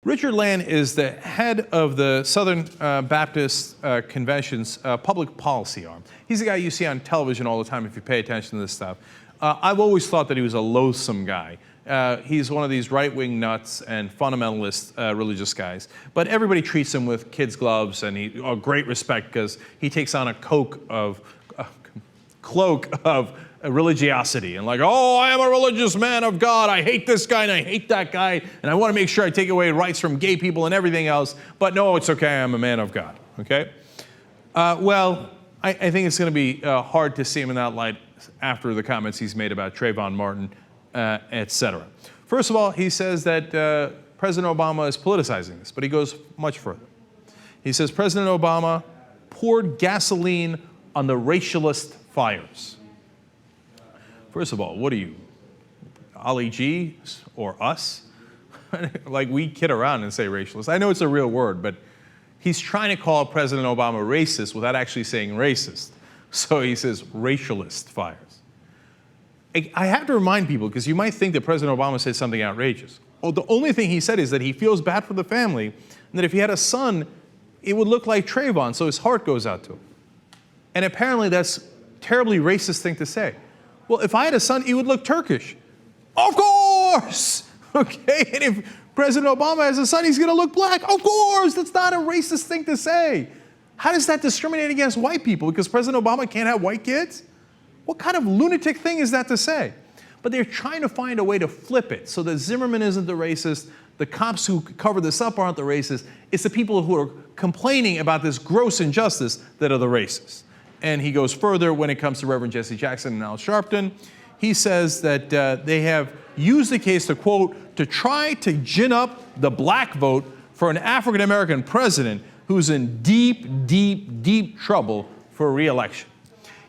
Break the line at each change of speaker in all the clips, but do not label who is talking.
Richard Land is the head of the Southern Baptist Convention's public policy arm. He's the guy you see on television all the time if you pay attention to this stuff. I've always thought that he was a loathsome guy. He's one of these right-wing nuts and fundamentalist religious guys. But everybody treats him with kids' gloves and great respect because he takes on a cloak of religiosity and like, oh, I am a religious man of God. I hate this guy and I hate that guy. And I want to make sure I take away rights from gay people and everything else. But no, it's okay. I'm a man of God. Okay? Well, I think it's going to be hard to see him in that light after the comments he's made about Trayvon Martin, etc. First of all, he says that President Obama is politicizing this, but he goes much further. He says President Obama poured gasoline on the racialist fires. First of all, what are you, Ali G or us? Like, we kid around and say racialist. I know it's a real word, but he's trying to call President Obama racist without actually saying racist. So he says racialist fires. I have to remind people, because you might think that President Obama said something outrageous. Oh, the only thing he said is that he feels bad for the family, and that if he had a son, it would look like Trayvon, so his heart goes out to him. And apparently that's a terribly racist thing to say. Well, if I had a son, he would look Turkish. Of course! Okay, and if President Obama has a son, he's gonna look black. Of course! That's not a racist thing to say. How does that discriminate against white people? Because President Obama can't have white kids? What kind of lunatic thing is that to say? But they're trying to find a way to flip it so that Zimmerman isn't the racist, the cops who cover this up aren't the racist, it's the people who are complaining about this gross injustice that are the racists. And he goes further when it comes to Reverend Jesse Jackson and Al Sharpton. He says that they have used the case to, quote, to try to gin up the black vote for an African-American president who's in deep, deep, deep trouble for re-election.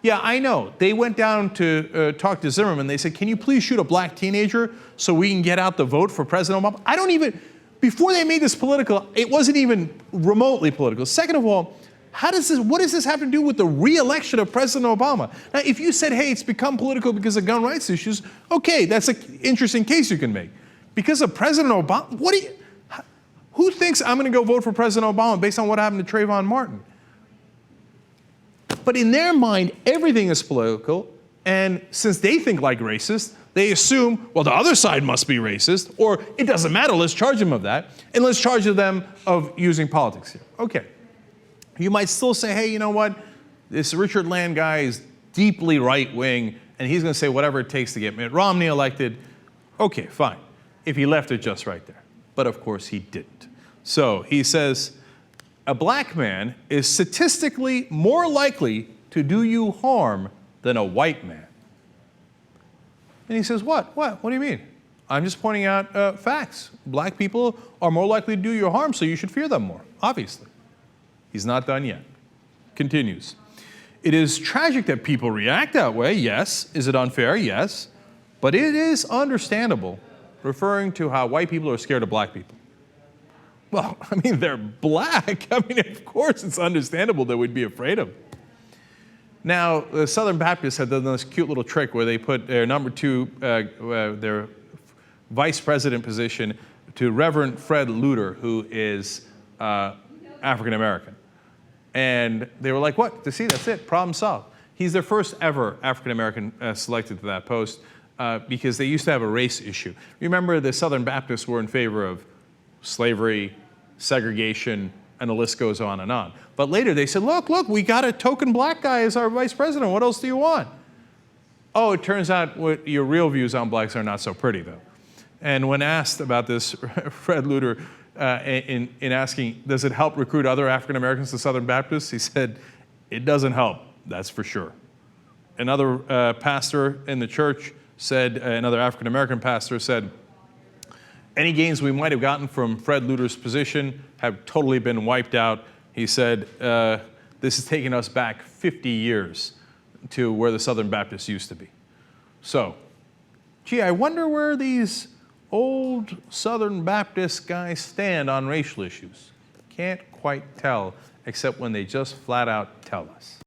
Yeah, I know. They went down to talk to Zimmerman. They said, can you please shoot a black teenager so we can get out the vote for President Obama? I don't even, before they made this political, it wasn't even remotely political. Second of all, what does this have to do with the re-election of President Obama? Now, if you said, hey, it's become political because of gun rights issues, okay, that's an interesting case you can make. Because of President Obama, who thinks I'm going to go vote for President Obama based on what happened to Trayvon Martin? But in their mind, everything is political, and since they think like racists, they assume, well, the other side must be racist, or it doesn't matter, let's charge them of that, and let's charge them of using politics here. Okay. You might still say, hey, you know what? This Richard Land guy is deeply right-wing, and he's going to say whatever it takes to get Mitt Romney elected. Okay, fine, if he left it just right there. But of course he didn't. So he says, a black man is statistically more likely to do you harm than a white man. And he says, what? What do you mean? I'm just pointing out facts. Black people are more likely to do you harm, so you should fear them more, obviously. He's not done yet. Continues. It is tragic that people react that way, yes. Is it unfair? Yes. But it is understandable, referring to how white people are scared of black people. Well, I mean, they're black. I mean, of course it's understandable that we'd be afraid of them. Now, the Southern Baptists have done this cute little trick where they put their number two, their vice president position to Reverend Fred Luter, who is African American. And they were like, what? See, that's it, problem solved. He's their first ever African American selected to that post because they used to have a race issue. Remember, the Southern Baptists were in favor of slavery, segregation, and the list goes on and on. But later they said, look, we got a token black guy as our vice president. What else do you want? Oh, it turns out what your real views on blacks are not so pretty, though. And when asked about this, Fred Luter, in asking, does it help recruit other African Americans to Southern Baptists? He said, it doesn't help, that's for sure. Another pastor in the church said, another African American pastor said, any gains we might have gotten from Fred Luter's position have totally been wiped out. He said, this has taken us back 50 years to where the Southern Baptists used to be. So, gee, I wonder where these old Southern Baptist guys stand on racial issues. Can't quite tell, except when they just flat out tell us.